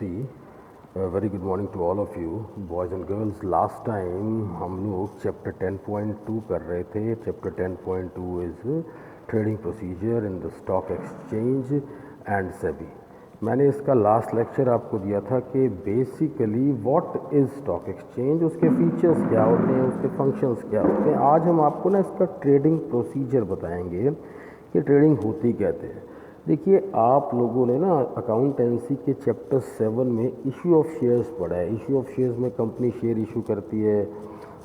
C very good morning to all of you boys and girls. Last time हम लोग chapter 10.2 कर रहे थे। Chapter 10.2 is trading procedure in the stock exchange and SEBI. मैंने इसका last lecture आपको दिया था कि basically what is stock exchange, उसके फीचर्स क्या होते हैं, उसके फंक्शंस क्या होते हैं। आज हम आपको ना इसका ट्रेडिंग प्रोसीजर बताएंगे कि ट्रेडिंग होती कहते हैं। देखिए, आप लोगों ने ना अकाउंटेंसी के चैप्टर 7 में इशू ऑफ शेयर्स पढ़ा है। इशू ऑफ शेयर्स में कंपनी शेयर इशू करती है,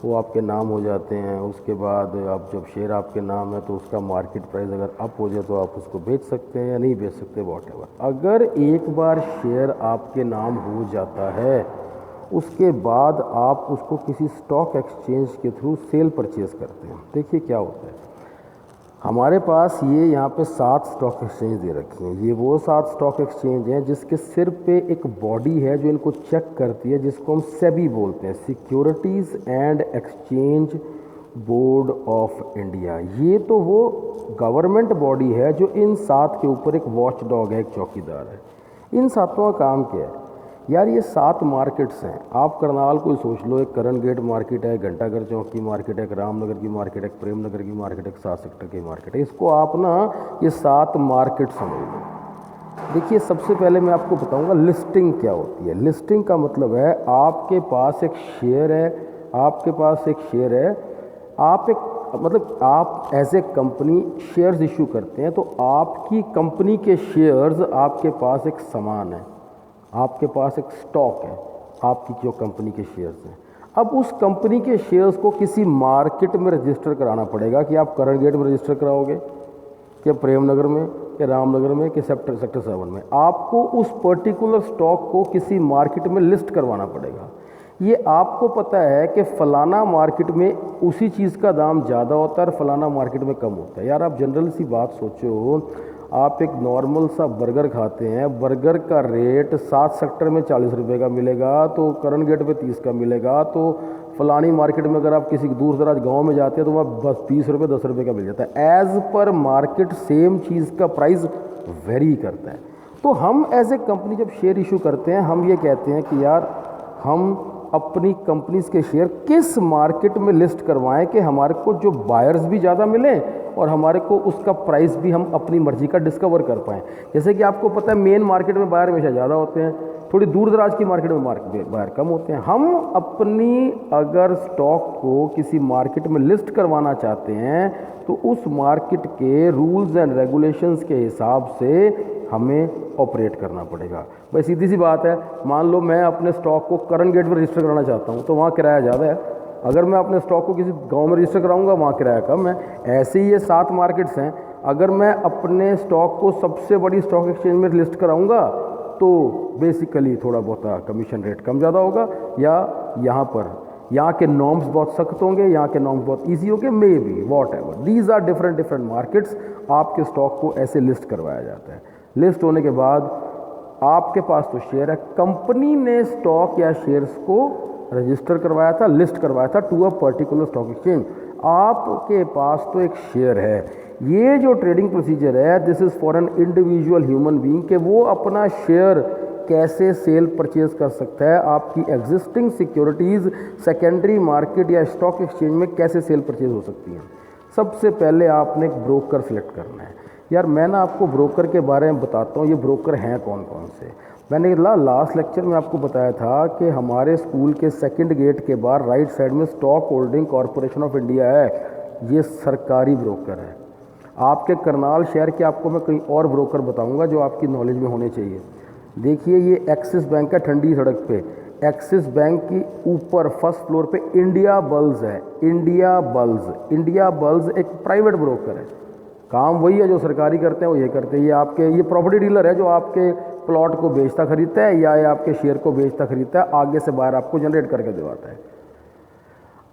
वो आपके नाम हो जाते हैं। उसके बाद अब जब शेयर आपके नाम है तो उसका मार्केट प्राइस अगर अप हो जाए तो आप उसको बेच सकते हैं या नहीं बेच सकते, वॉटएवर। अगर एक बार शेयर आपके नाम हो जाता है उसके बाद आप उसको किसी स्टॉक एक्सचेंज के थ्रू सेल परचेज करते हैं। देखिए क्या होता है, हमारे पास ये यहाँ पे 7 स्टॉक एक्सचेंज दे रखी हैं। ये वो 7 स्टॉक एक्सचेंज हैं जिसके सिर पे एक बॉडी है जो इनको चेक करती है, जिसको हम सेबी बोलते हैं, securities and exchange board of India. ये तो वो गवर्नमेंट बॉडी है जो इन 7 के ऊपर एक वॉच डॉग है, एक चौकीदार है। इन 7 का काम क्या है यार? ये 7 मार्केट्स हैं। आप करनाल को सोच लो, एक करण गेट मार्केट है, घंटाघर चौक की मार्केट है, एक रामनगर की मार्केट है, एक प्रेम नगर की मार्केट है, एक 7 सेक्टर की मार्केट है। इसको आप ना ये 7 मार्केट समझ लो। देखिए, सबसे पहले मैं आपको बताऊंगा लिस्टिंग क्या होती है। लिस्टिंग का मतलब है आपके पास एक शेयर है, आपके पास एक शेयर है, आप एक मतलब आप as a company shares issue करते हैं, तो आपकी कंपनी के शेयर्स आपके पास एक सामान है, आपके पास एक स्टॉक है, आपकी जो कंपनी के शेयर्स हैं। अब उस कंपनी के शेयर्स को किसी मार्केट में रजिस्टर कराना पड़ेगा कि आप करण गेट में रजिस्टर कराओगे, कि प्रेम नगर में, कि रामनगर में, कि सेक्टर 7 में। आपको उस पर्टिकुलर स्टॉक को किसी मार्केट में लिस्ट करवाना पड़ेगा। ये आपको पता है कि फ़लाना मार्केट में उसी चीज़ का दाम ज़्यादा होता है और फ़लाना मार्केट में कम होता है। यार आप जनरल सी बात सोचो, आप एक नॉर्मल सा बर्गर खाते हैं, बर्गर का रेट 7 सेक्टर में 40 रुपये का मिलेगा, तो करण गेट पे 30 का मिलेगा, तो फलानी मार्केट में अगर आप किसी दूर दराज गांव में जाते हैं तो वह बस 20 रुपये 10 रुपये का मिल जाता है। एज़ पर मार्केट सेम चीज़ का प्राइस वेरी करता है। तो हम एज ए कंपनी जब शेयर इशू करते हैं, हम ये कहते हैं कि यार हम अपनी कंपनीज के शेयर किस मार्केट में लिस्ट करवाएं कि हमारे को जो बायर्स भी ज़्यादा मिलें और हमारे को उसका प्राइस भी हम अपनी मर्जी का डिस्कवर कर पाएँ। जैसे कि आपको पता है मेन मार्केट में बायर हमेशा ज़्यादा होते हैं, थोड़ी दूर दराज की मार्केट में बायर कम होते हैं। हम अपनी अगर स्टॉक को किसी मार्केट में लिस्ट करवाना चाहते हैं तो उस मार्केट के रूल्स एंड रेगुलेशंस के हिसाब से हमें ऑपरेट करना पड़ेगा। भाई सीधी सी बात है, मान लो मैं अपने स्टॉक को करण गेट में रजिस्टर कराना चाहता हूँ तो वहाँ किराया ज़्यादा है। अगर मैं अपने स्टॉक को किसी गांव में रजिस्टर कराऊंगा वहाँ किराया कम है। ऐसे ही ये 7 मार्केट्स हैं। अगर मैं अपने स्टॉक को सबसे बड़ी स्टॉक एक्सचेंज में लिस्ट कराऊंगा तो बेसिकली थोड़ा बहुत कमीशन रेट कम ज़्यादा होगा, या यहाँ के नॉर्म्स बहुत सख्त होंगे, यहाँ के नॉर्म्स बहुत ईजी होंगे, maybe whatever. These are different markets. आपके स्टॉक को ऐसे लिस्ट करवाया जाता है। लिस्ट होने के बाद आपके पास तो शेयर है, कंपनी ने स्टॉक या शेयर्स को रजिस्टर करवाया था, लिस्ट करवाया था to a particular stock exchange. आपके पास तो एक शेयर है। ये जो ट्रेडिंग प्रोसीजर है, this is for an individual human being कि वो अपना शेयर कैसे सेल परचेज कर सकता है, आपकी एग्जिस्टिंग सिक्योरिटीज़ सेकेंडरी मार्केट या स्टॉक एक्सचेंज में कैसे सेल परचेज हो सकती हैं। सबसे पहले आपने एक ब्रोकर सेलेक्ट करना है। यार मैं ना आपको ब्रोकर के बारे में बताता हूँ, ये ब्रोकर हैं कौन कौन से। मैंने लास्ट लेक्चर में आपको बताया था कि हमारे स्कूल के सेकंड गेट के बाहर राइट साइड में stock holding corporation of India है। ये सरकारी ब्रोकर है। आपके करनाल शहर के आपको मैं कहीं और ब्रोकर बताऊंगा जो आपकी नॉलेज में होने चाहिए। देखिए, ये एक्सिस बैंक का ठंडी सड़क पे, एक्सिस बैंक की ऊपर फर्स्ट फ्लोर पे इंडिया बल्स है। इंडिया बल्स एक प्राइवेट ब्रोकर है। काम वही है जो सरकारी करते हैं, वो ये करते हैं। ये प्रॉपर्टी डीलर है जो आपके प्लॉट को बेचता खरीदता है या आपके शेयर को बेचता खरीदता है, आगे से बाहर आपको जनरेट करके दिलवाता है।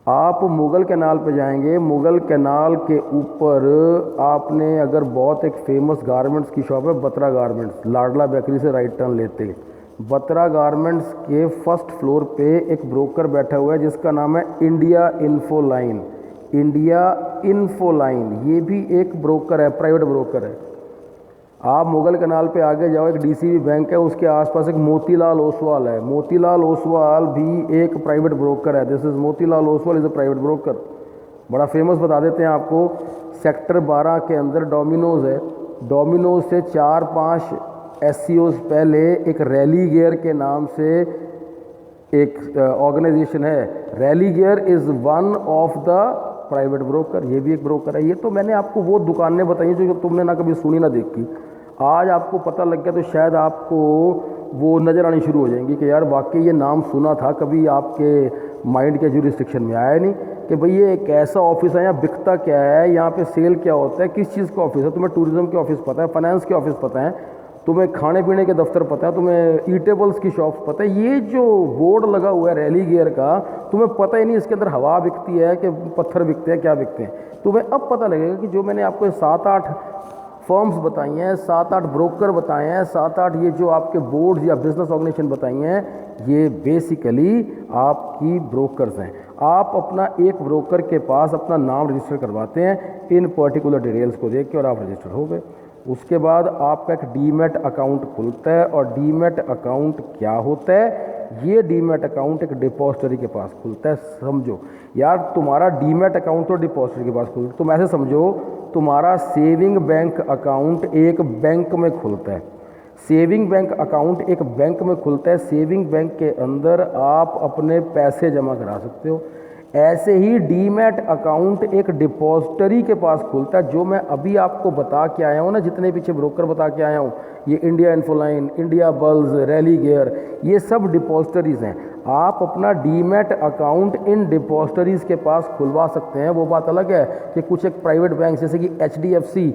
आप मुगल कैनाल पे जाएंगे, मुगल कैनाल के ऊपर आपने अगर बहुत एक फेमस गारमेंट्स की शॉप है बत्रा गारमेंट्स, लाडला बेकरी से राइट टर्न लेते, बत्रा गारमेंट्स के फर्स्ट फ्लोर पे एक ब्रोकर बैठा हुआ है जिसका नाम है इंडिया इन्फो लाइन। ये भी एक ब्रोकर है, प्राइवेट ब्रोकर है। आप मुगल कनाल पे आगे जाओ, एक डीसीबी बैंक है, उसके आसपास एक मोतीलाल ओसवाल है। मोतीलाल ओसवाल भी एक प्राइवेट ब्रोकर है। This is Motilal Oswal is a private broker, बड़ा फेमस। बता देते हैं आपको, सेक्टर 12 के अंदर डोमिनोज़ है। डोमिनोज़ से 4-5 SCOs पहले एक रैली गियर के नाम से एक ऑर्गेनाइजेशन है। Rally gear is one of the private broker, ये भी एक ब्रोकर है। ये तो मैंने आपको वो दुकानें बताई जो तुमने ना कभी सुनी ना देखी। आज आपको पता लग गया तो शायद आपको वो नज़र आनी शुरू हो जाएंगी कि यार वाकई ये नाम सुना था, कभी आपके माइंड के जुरिस्डिक्शन में आया नहीं कि भाई ये एक ऐसा ऑफिस है, यहाँ बिकता क्या है, यहाँ पे सेल क्या होता है, किस चीज़ का ऑफिस है। तुम्हें टूरिज्म के ऑफिस पता है, फाइनेंस के ऑफिस पता है, तुम्हें खाने पीने के दफ्तर पता है, तुम्हें ईटेबल्स की शॉप्स पता है। ये जो बोर्ड लगा हुआ है रैली गियर का, तुम्हें पता ही नहीं इसके अंदर हवा बिकती है कि पत्थर बिकते हैं, क्या बिकते हैं। तुम्हें अब पता लगेगा कि जो मैंने आपको 7-8 फर्म्स बताई हैं, 7-8 ब्रोकर बताए हैं, 7-8 ये जो आपके बोर्ड्स या बिजनेस ऑर्गेनाइजेशन बताई हैं, ये बेसिकली आपकी ब्रोकर्स हैं। आप अपना एक ब्रोकर के पास अपना नाम रजिस्टर करवाते हैं इन पर्टिकुलर डिटेल्स को देख के, और आप रजिस्टर हो गए। उसके बाद आपका एक डीमैट अकाउंट खुलता है। और डीमैट अकाउंट क्या होता है? ये डीमैट अकाउंट एक डिपॉजिटरी के पास खुलता है। समझो यार, तुम्हारा डीमैट अकाउंट तो डिपॉजिटरी के पास खुलता है। तुम ऐसे समझो, तुम्हारा सेविंग बैंक अकाउंट एक बैंक में खुलता है। सेविंग बैंक अकाउंट एक बैंक में खुलता है। सेविंग बैंक के अंदर आप अपने पैसे जमा करा सकते हो। ऐसे ही डीमैट अकाउंट एक डिपॉजिटरी के पास खुलता है। जो मैं अभी आपको बता के आया हूँ ना, जितने पीछे ब्रोकर बता के आया हूँ, ये India Infoline, India balls, rally gear, ये सब डिपॉजिटरीज़ हैं। आप अपना डीमैट अकाउंट इन डिपॉजिटरीज़ के पास खुलवा सकते हैं। वो बात अलग है कि कुछ एक प्राइवेट बैंक जैसे कि HDFC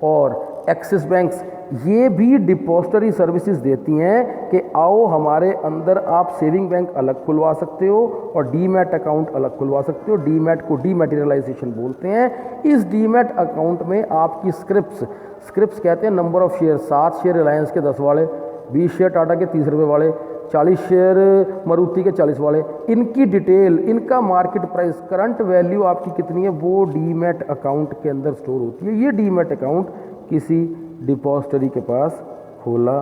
और एक्सिस बैंक्स, ये भी डिपॉजिटरी सर्विसेज देती हैं कि आओ हमारे अंदर आप सेविंग बैंक अलग खुलवा सकते हो और डीमैट अकाउंट अलग खुलवा सकते हो। डीमैट को डीमैटेरियलाइजेशन बोलते हैं। इस डीमैट अकाउंट में आपकी स्क्रिप्स कहते हैं number of share. 7 share Reliance के 10 वाले, 20 शेयर टाटा के 30 रुपये वाले, 40 शेयर मारुति के 40 वाले, इनकी डिटेल, इनका मार्केट प्राइस, करंट वैल्यू आपकी कितनी है, वो डीमैट अकाउंट के अंदर स्टोर होती है। ये डीमैट अकाउंट किसी डिपॉजिटरी के पास खोला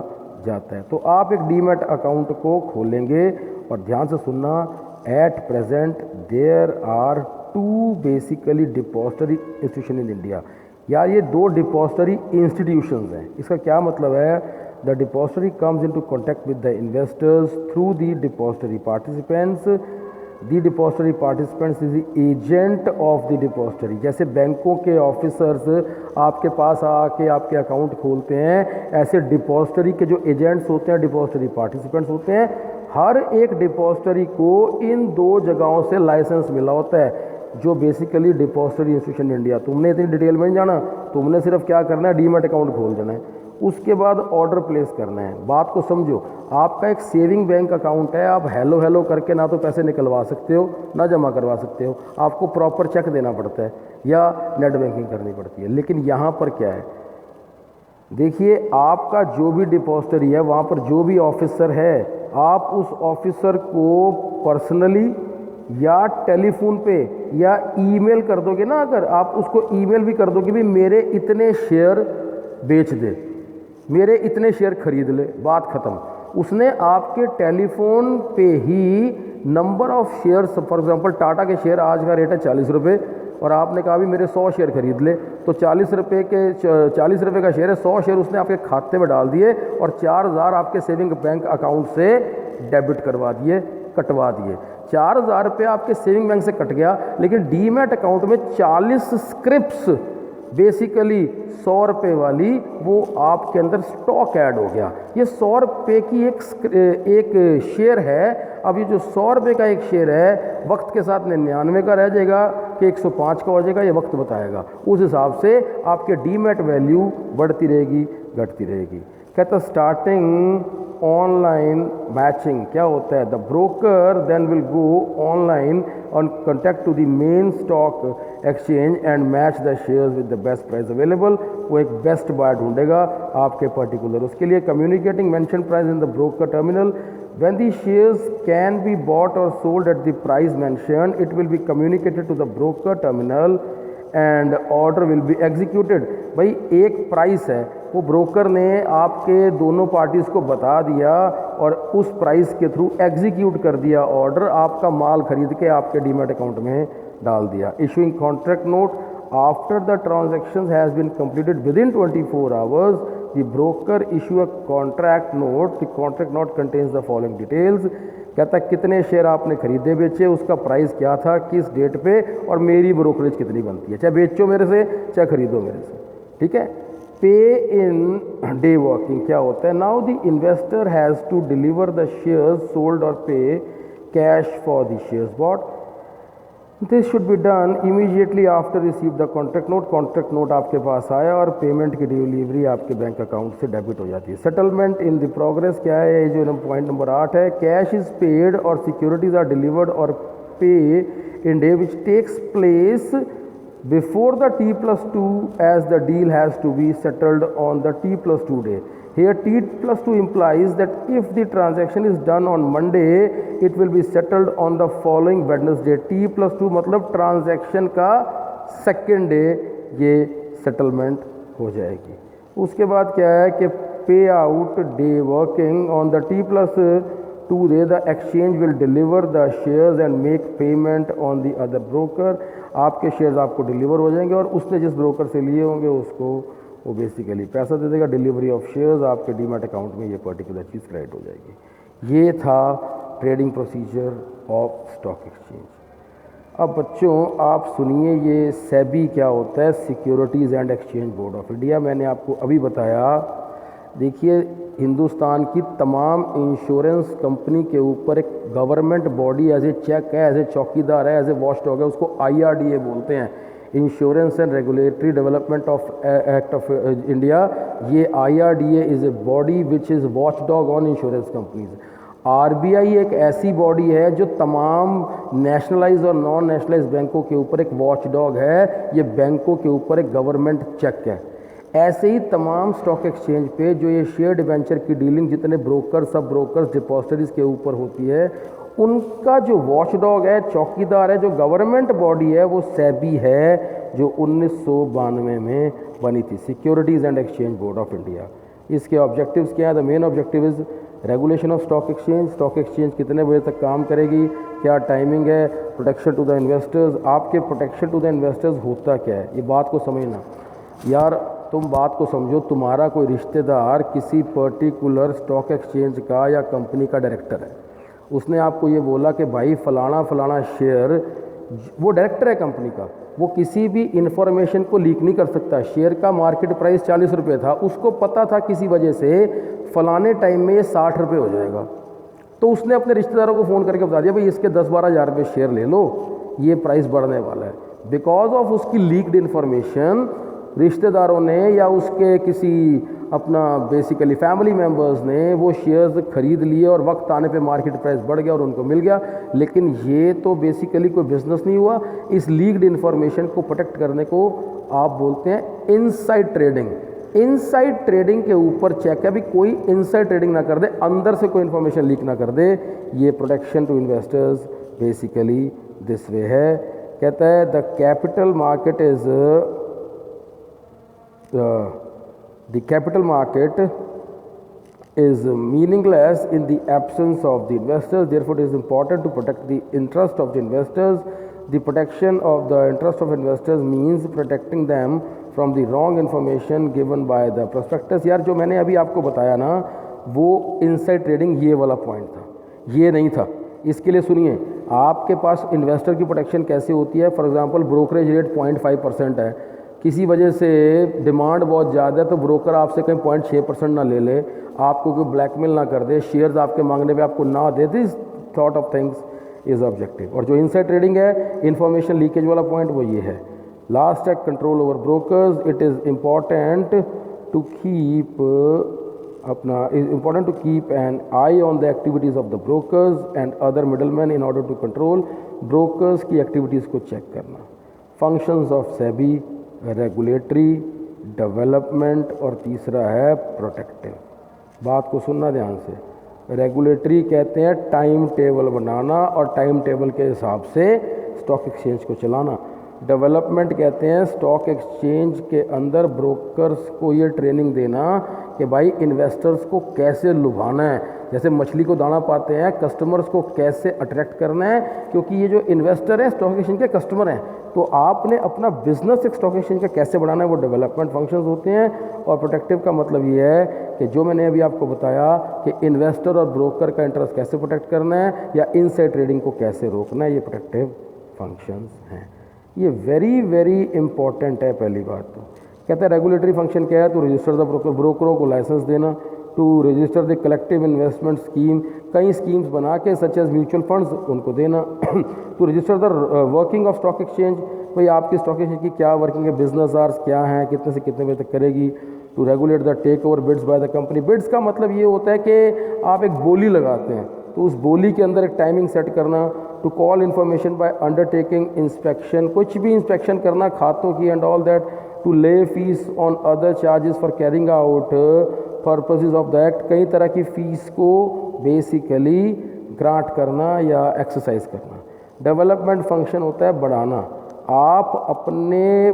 जाता है। तो आप एक डीमैट अकाउंट को खोलेंगे और ध्यान से सुनना, at present there are 2 basically depository institution in India. यार ये 2 डिपॉजिटरी इंस्टीट्यूशंस हैं। इसका क्या मतलब है? The depository comes into contact with the investors through the depository participants. The depository participants is the agent of the depository. जैसे बैंकों के ऑफिसर्स आपके पास आके आपके अकाउंट खोलते हैं, ऐसे डिपॉजिटरी के जो एजेंट्स होते हैं डिपॉजिटरी पार्टिसिपेंट्स होते हैं। हर एक डिपॉजिटरी को इन 2 जगहों से लाइसेंस मिला होता है, जो बेसिकली डिपॉजिटरी इंस्टीट्यूशन इंडिया। तुमने इतनी डिटेल में नहीं जाना, तुमने सिर्फ क्या करना है, डीमैट अकाउंट खोल देना है। उसके बाद ऑर्डर प्लेस करना है। बात को समझो, आपका एक सेविंग बैंक अकाउंट है, आप हेलो हेलो करके ना तो पैसे निकलवा सकते हो ना जमा करवा सकते हो, आपको प्रॉपर चेक देना पड़ता है या नेट बैंकिंग करनी पड़ती है। लेकिन यहाँ पर क्या है, देखिए, आपका जो भी डिपॉजिटरी है, वहाँ पर जो भी ऑफिसर है, आप उस ऑफिसर को पर्सनली या टेलीफोन पे या ईमेल कर दोगे ना। अगर आप उसको ईमेल भी कर दोगे भी मेरे इतने शेयर बेच दे, मेरे इतने शेयर खरीद ले, बात ख़त्म। उसने आपके टेलीफोन पे ही number of shares, for example Tata के शेयर आज का रेट है 40 रुपये और आपने कहा भी मेरे 100 शेयर खरीद ले, तो 40 रुपये का शेयर है, 100 शेयर उसने आपके खाते में डाल दिए और 4000 आपके सेविंग बैंक अकाउंट से डेबिट करवा दिए, कटवा दिए। 4000 रुपये आपके सेविंग बैंक से कट गया, लेकिन डीमैट अकाउंट में 40 स्क्रिप्स बेसिकली 100 रुपये वाली वो आपके अंदर स्टॉक ऐड हो गया। ये 100 रुपये की एक शेयर है। अब ये जो 100 रुपये का एक शेयर है, वक्त के साथ 99 का रह जाएगा कि 105 का हो जाएगा, ये वक्त बताएगा। उस हिसाब से आपके डीमैट वैल्यू बढ़ती रहेगी, घटती रहेगी। कहता स्टार्टिंग ऑनलाइन मैचिंग क्या होता है? The broker then will go online on contact to the main stock exchange and match the shares with the best price available. वो एक बेस्ट बाय ढूंढेगा आपके पर्टिकुलर, उसके लिए communicating mention price in the broker terminal. When the shares can be bought or sold at the price mentioned, it will be communicated to the broker terminal and order will be executed. भाई एक price है, वो broker ने आपके दोनों parties को बता दिया और उस प्राइस के थ्रू एग्जीक्यूट कर दिया ऑर्डर, आपका माल खरीद के आपके डीमैट अकाउंट में डाल दिया। Issuing contract note after the transaction has been completed within 24 hours, the broker issue a contract note. The contract note contains the following details. कहता है कितने शेयर आपने खरीदे बेचे, उसका प्राइस क्या था, किस डेट पे, और मेरी ब्रोकरेज कितनी बनती है, चाहे बेचो मेरे से चाहे खरीदो मेरे से, ठीक है। पे इन डे वर्किंग क्या होता है, now the investor has to deliver the shares sold और pay cash for the shares bought. This should be done immediately after receive the contract note. Contract note आपके पास आया और पेमेंट की delivery आपके बैंक अकाउंट से debit हो जाती है। सेटलमेंट इन द प्रोग्रेस क्या है, ये जो पॉइंट नंबर 8 है, कैश इज पेड और सिक्योरिटीज आर डिलीवर्ड और pay in day which takes place before the T+2 as the deal has to be settled on the T+2 day. Here T+2 implies that if the transaction is done on Monday, it will be settled on the following Wednesday. T+2 मतलब transaction का second day ये settlement हो जाएगी। उसके बाद क्या है कि पे out day working on the T+2 day the exchange will deliver the shares and make payment on the other broker. आपके शेयर्स आपको डिलीवर हो जाएंगे और उसने जिस ब्रोकर से लिए होंगे उसको वो बेसिकली पैसा दे देगा। डिलीवरी ऑफ शेयर्स आपके डीमैट अकाउंट में ये पर्टिकुलर चीज़ क्रेडिट हो जाएगी। ये था trading procedure of stock exchange. अब बच्चों आप सुनिए ये सेबी क्या होता है, securities and exchange board of India. मैंने आपको अभी बताया, देखिए हिंदुस्तान की तमाम इंश्योरेंस कंपनी के ऊपर एक government body as a check है, एज ए चौकीदार है, एज ए वॉच डॉग है, उसको IRDA बोलते हैं, insurance and regulatory development of act of India. ये IRDA is a body which is watch dog on insurance companies. RBI एक ऐसी बॉडी है जो तमाम नेशनलाइज और नॉन नेशनलाइज बैंकों के ऊपर एक वॉच डॉग है, ये बैंकों के ऊपर एक गवर्नमेंट चेक है। ऐसे ही तमाम स्टॉक एक्सचेंज पे जो ये शेयर डिवेंचर की डीलिंग जितने ब्रोकर सब ब्रोकर्स डिपॉजिटरीज के ऊपर होती है, उनका जो वॉच डॉग है, चौकीदार है, जो गवर्नमेंट बॉडी है, वो सेबी है, जो 1992 में बनी थी, securities and exchange board of India. इसके ऑब्जेक्टिव्स क्या है, the main objective is regulation of stock exchange. Stock exchange कितने बजे तक काम करेगी, क्या टाइमिंग है, प्रोटेक्शन टू द इन्वेस्टर्स। आपके प्रोटेक्शन टू द इन्वेस्टर्स होता क्या है, ये बात को समझना यार, तुम बात को समझो। तुम्हारा कोई रिश्तेदार किसी पर्टिकुलर स्टॉक एक्सचेंज का या कंपनी का डायरेक्टर है, उसने आपको ये बोला कि भाई फलाना फलाना शेयर, वो डायरेक्टर है कंपनी का, वो किसी भी इंफॉर्मेशन को लीक नहीं कर सकता। शेयर का मार्केट प्राइस 40 रुपये था, उसको पता था किसी वजह से फलाने टाइम में ये 60 रुपये हो जाएगा, तो उसने अपने रिश्तेदारों को फ़ोन करके बता दिया भाई इसके 10-12 हज़ार रुपये शेयर ले लो, ये प्राइस बढ़ने वाला है। बिकॉज ऑफ उसकी लीक्ड इन्फॉर्मेशन रिश्तेदारों ने या उसके किसी अपना बेसिकली फैमिली मेम्बर्स ने वो शेयर्स खरीद लिए और वक्त आने पे मार्केट प्राइस बढ़ गया और उनको मिल गया। लेकिन ये तो बेसिकली कोई बिजनेस नहीं हुआ। इस लीक्ड इन्फॉर्मेशन को प्रोटेक्ट करने को आप बोलते हैं इनसाइड ट्रेडिंग। इनसाइड ट्रेडिंग के ऊपर चेक है, भी कोई इनसाइड ट्रेडिंग ना कर दे, अंदर से कोई इन्फॉर्मेशन लीक ना कर दे। ये protection to investors basically this way है। कहता है the capital market is the capital market is meaningless in the absence of the investors. Therefore, it is important to protect the interest of the investors. The protection of the interest of investors means protecting them from the wrong information given by the prospectus. यार जो मैंने अभी आपको बताया ना, वो inside trading ये वाला पॉइंट था, ये नहीं था। इसके लिए सुनिए, आपके पास इन्वेस्टर की प्रोटेक्शन कैसे होती है। फॉर एग्जांपल ब्रोकरेज रेट 0.5% है, किसी वजह से डिमांड बहुत ज़्यादा है तो ब्रोकर आपसे कहीं 0.6% ना ले ले, आपको कोई ब्लैकमेल ना कर दे, शेयर्स आपके मांगने पे आपको ना दे। This thought of things is objective. और जो इनसाइड ट्रेडिंग है, इंफॉर्मेशन लीकेज वाला पॉइंट, वो ये है। लास्ट है control over brokers. It is important to keep an eye on the activities of the brokers and other middleman in order to control. Brokers की activities को check करना। Functions of SEBI, regulatory, development, और तीसरा है protective. बात को सुनना ध्यान से। रेगुलेटरी कहते हैं टाइम टेबल बनाना और टाइम टेबल के हिसाब से स्टॉक एक्सचेंज को चलाना। डेवलपमेंट कहते हैं स्टॉक एक्सचेंज के अंदर ब्रोकर्स को ये ट्रेनिंग देना कि भाई इन्वेस्टर्स को कैसे लुभाना है, जैसे मछली को दाना पाते हैं, कस्टमर्स को कैसे अट्रैक्ट करना है, क्योंकि ये जो इन्वेस्टर हैं स्टॉक एक्सचेंज के कस्टमर हैं, तो आपने अपना बिजनेस एक स्टॉक एक्सचेंज का कैसे बढ़ाना है, वो डेवलपमेंट फंक्शंस होते हैं। और प्रोटेक्टिव का मतलब ये है कि जो मैंने अभी आपको बताया कि इन्वेस्टर और ब्रोकर का इंटरेस्ट कैसे प्रोटेक्ट करना है या इनसाइड ट्रेडिंग को कैसे रोकना है, ये प्रोटेक्टिव फंक्शंस हैं। ये वेरी वेरी इंपॉर्टेंट है। पहली बात तो कहते हैं रेगुलेटरी फंक्शन क्या है, तो रजिस्टर द ब्रोकर, ब्रोकरों को लाइसेंस देना, to register the collective investment scheme, कई स्कीम्स बना के सच एज म्यूचुअल फंड्स उनको देना, to register the working of stock exchange, भाई आपकी स्टॉक एक्सचेंज की क्या वर्किंग है, बिजनेस आवर्स क्या हैं, कितने से कितने बजे तक करेगी, to regulate the takeover bids by the company. Bids का मतलब ये होता है कि आप एक बोली लगाते हैं तो उस बोली के अंदर एक टाइमिंग सेट करना, to call information by undertaking inspection, कुछ भी इंस्पेक्शन करना खातों की and all that, to levy fees on other charges for carrying out purposes of the act, कई तरह की फ़ीस को बेसिकली ग्रांट करना या एक्सरसाइज करना। डेवलपमेंट फंक्शन होता है बढ़ाना, आप अपने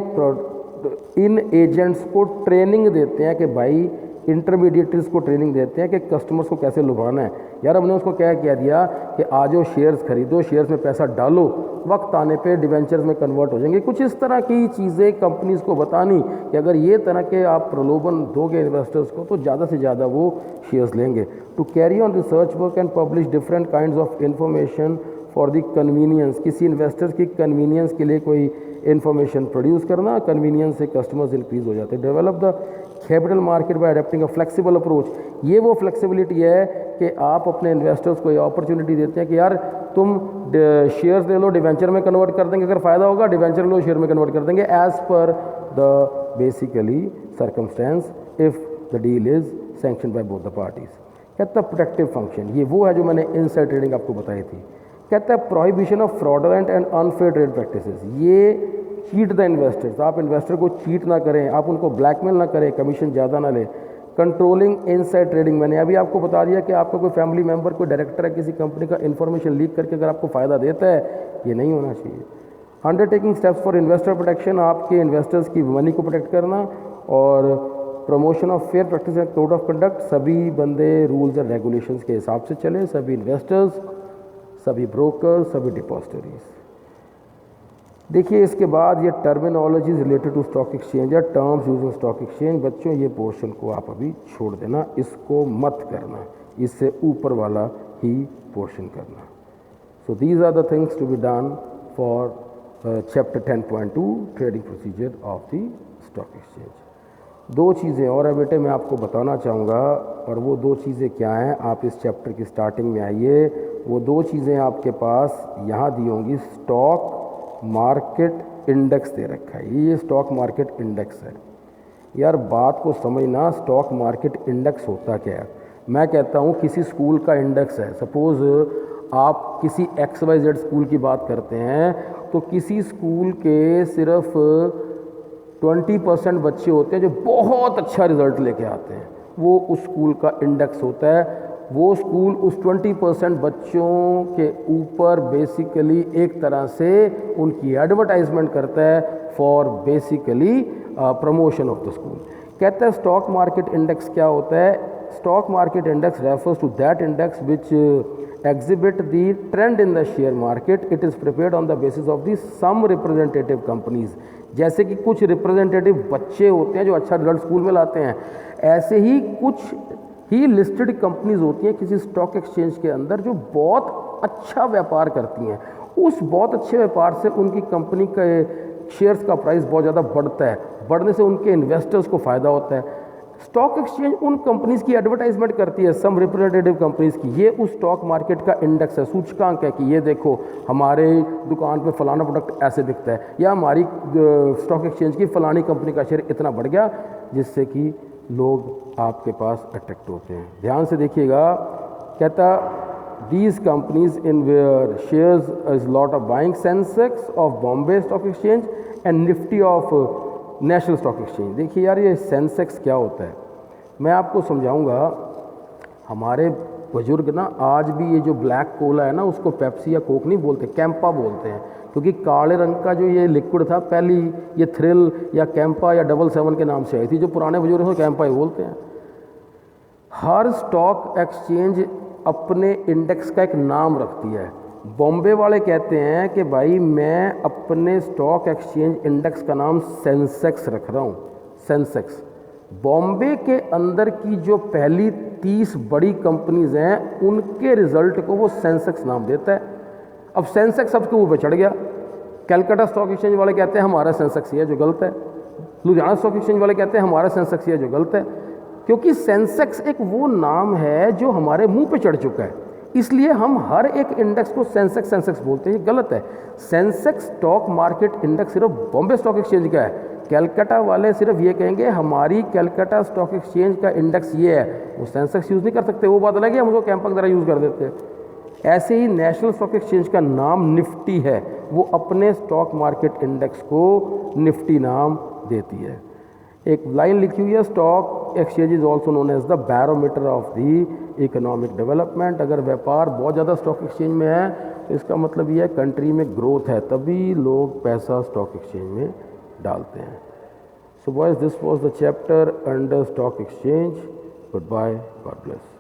इन एजेंट्स को ट्रेनिंग देते हैं कि भाई इंटरमीडिएटरीज को ट्रेनिंग देते हैं कि कस्टमर्स को कैसे लुभाना है। यार हमने उसको क्या कह दिया कि आज वो शेयर्स खरीदो, शेयर्स में पैसा डालो, वक्त आने पे डिवेंचर्स में कन्वर्ट हो जाएंगे। कुछ इस तरह की चीज़ें कंपनीज को बतानी कि अगर ये तरह के आप प्रलोभन दोगे इन्वेस्टर्स को तो ज़्यादा से ज़्यादा वो शेयर्स लेंगे। To carry on research work and publish different kinds of information for the convenience, किसी इन्वेस्टर्स की कन्वीनियंस के लिए कोई इन्फॉर्मेशन प्रोड्यूस करना, कन्वीनियंस से कस्टमर्स इंक्रीज हो जाते हैं। Develop the capital market by adapting a flexible approach, ये वो फ्लेक्सिबिलिटी है कि आप अपने इन्वेस्टर्स को ये अपॉर्चुनिटी देते हैं कि यार तुम शेयर्स ले लो, डिवेंचर में कन्वर्ट कर देंगे, अगर फ़ायदा होगा डिवेंचर लो, शेयर में कन्वर्ट कर देंगे, as per the basically circumstance if the deal is sanction by both the parties. कहता है प्रोटेक्टिव फंक्शन, ये वो है जो मैंने इनसाइड ट्रेडिंग आपको बताई थी। कहता है prohibition of fraudulent and unfair trade practices, ये चीट द इन्वेस्टर्स, आप इन्वेस्टर को चीट ना करें, आप उनको ब्लैकमेल ना करें, कमीशन ज़्यादा ना लें। कंट्रोलिंग इनसाइड ट्रेडिंग, मैंने अभी आपको बता दिया कि आपका कोई फैमिली मेंबर, कोई डायरेक्टर है किसी कंपनी का, इन्फॉर्मेशन लीक करके अगर आपको फ़ायदा देता है, ये नहीं होना चाहिए। Undertaking steps for investor protection, आपके इन्वेस्टर्स की मनी को प्रोटेक्ट करना, और promotion of fair practice and code of conduct, सभी बंदे रूल्स एंड रेगुलेशंस के हिसाब से चले, सभी इन्वेस्टर्स, सभी ब्रोकर्स, सभी डिपॉजिटरीज। देखिए इसके बाद ये terminologies related to stock exchange या terms use in stock exchange, बच्चों ये पोर्शन को आप अभी छोड़ देना, इसको मत करना, इससे ऊपर वाला ही पोर्शन करना। So these are the things to be done for chapter 10.2 trading procedure of the stock exchange. दो चीज़ें और है बेटे मैं आपको बताना चाहूँगा, और वो दो चीज़ें क्या हैं, आप इस चैप्टर की स्टार्टिंग में आइए, वो दो चीज़ें आपके पास यहाँ दी होंगी। स्टॉक मार्केट इंडेक्स दे रखा है, ये स्टॉक मार्केट इंडेक्स है। यार बात को समझना, स्टॉक मार्केट इंडेक्स होता क्या है। मैं कहता हूँ किसी स्कूल का इंडेक्स है, सपोज़ आप किसी XYZ स्कूल की बात करते हैं, तो किसी स्कूल के सिर्फ 20% बच्चे होते हैं जो बहुत अच्छा रिजल्ट लेके आते हैं, वो उस स्कूल का इंडेक्स होता है। वो स्कूल उस 20% बच्चों के ऊपर बेसिकली एक तरह से उनकी एडवर्टाइजमेंट करता है for basically promotion of the school. कहता है स्टॉक मार्केट इंडेक्स क्या होता है। Stock market index refers to that index which exhibit the trend in the share market. It is prepared on the basis of the some representative companies, जैसे कि कुछ representative बच्चे होते हैं जो अच्छा रिजल्ट स्कूल में लाते हैं, ऐसे ही कुछ ही लिस्टेड कंपनीज होती हैं किसी स्टॉक एक्सचेंज के अंदर जो बहुत अच्छा व्यापार करती हैं। उस बहुत अच्छे व्यापार से उनकी कंपनी के शेयर्स का प्राइस बहुत ज़्यादा बढ़ता है, बढ़ने से उनके इन्वेस्टर्स को फ़ायदा होता है। स्टॉक एक्सचेंज उन कंपनीज की एडवर्टाइजमेंट करती है, सम रिप्रेजेंटेटिव कंपनीज की। ये उस स्टॉक मार्केट का इंडेक्स है, सूचकांक है कि ये देखो हमारे दुकान पे फलाना प्रोडक्ट ऐसे बिकता है, या हमारी स्टॉक एक्सचेंज की फलानी कंपनी का शेयर इतना बढ़ गया, जिससे कि लोग आपके पास अट्रैक्ट होते हैं। ध्यान से देखिएगा, कहता these companies in where shares is lot of buying Sensex of Bombay stock exchange and Nifty of National stock exchange. देखिए यार ये सेंसेक्स क्या होता है, मैं आपको समझाऊंगा। हमारे बुजुर्ग ना आज भी ये जो ब्लैक कोला है ना उसको पेप्सी या कोक नहीं बोलते, कैंपा बोलते हैं, क्योंकि काले रंग का जो ये लिक्विड था पहली ये थ्रिल या कैंपा या 77 के नाम से आई थी। जो पुराने बुजुर्ग हैं कैंपा ही बोलते हैं। हर स्टॉक एक्सचेंज अपने इंडेक्स का एक नाम रखती है। बॉम्बे वाले कहते हैं कि भाई मैं अपने स्टॉक एक्सचेंज इंडेक्स का नाम सेंसेक्स रख रहा हूँ, सेंसेक्स। बॉम्बे के अंदर की जो पहली 30 बड़ी कंपनीज हैं उनके रिजल्ट को वो सेंसेक्स नाम देता है। अब सेंसेक्स सबके ऊपर चढ़ गया। कलकत्ता स्टॉक एक्सचेंज वाले कहते हैं हमारा सेंसेक्स ये है, जो गलत है। लुधियाना स्टॉक एक्सचेंज वाले कहते हैं हमारा सेंसेक्स ये है, जो गलत है। क्योंकि सेंसेक्स एक वो नाम है जो हमारे मुंह पे चढ़ चुका है, इसलिए हम हर एक इंडेक्स को सेंसेक्स सेंसेक्स बोलते हैं। ये गलत है। सेंसेक्स स्टॉक मार्केट इंडेक्स सिर्फ बॉम्बे स्टॉक एक्सचेंज का है। कलकत्ता वाले सिर्फ ये कहेंगे हमारी कलकत्ता स्टॉक एक्सचेंज का इंडेक्स ये है, वो सेंसेक्स यूज़ नहीं कर सकते। वो बात अलग है, हम उसको कैंपा की तरह यूज़ कर देते हैं। ऐसे ही नेशनल स्टॉक एक्सचेंज का नाम निफ्टी है, वो अपने स्टॉक मार्केट इंडेक्स को निफ्टी नाम देती है। एक लाइन लिखी हुई है, stock exchange is also known as the barometer of the economic development. अगर व्यापार बहुत ज़्यादा स्टॉक एक्सचेंज में है तो इसका मतलब ये है कंट्री में ग्रोथ है, तभी लोग पैसा स्टॉक एक्सचेंज में डालते हैं। So boys, this was the chapter under stock exchange. Goodbye, God bless.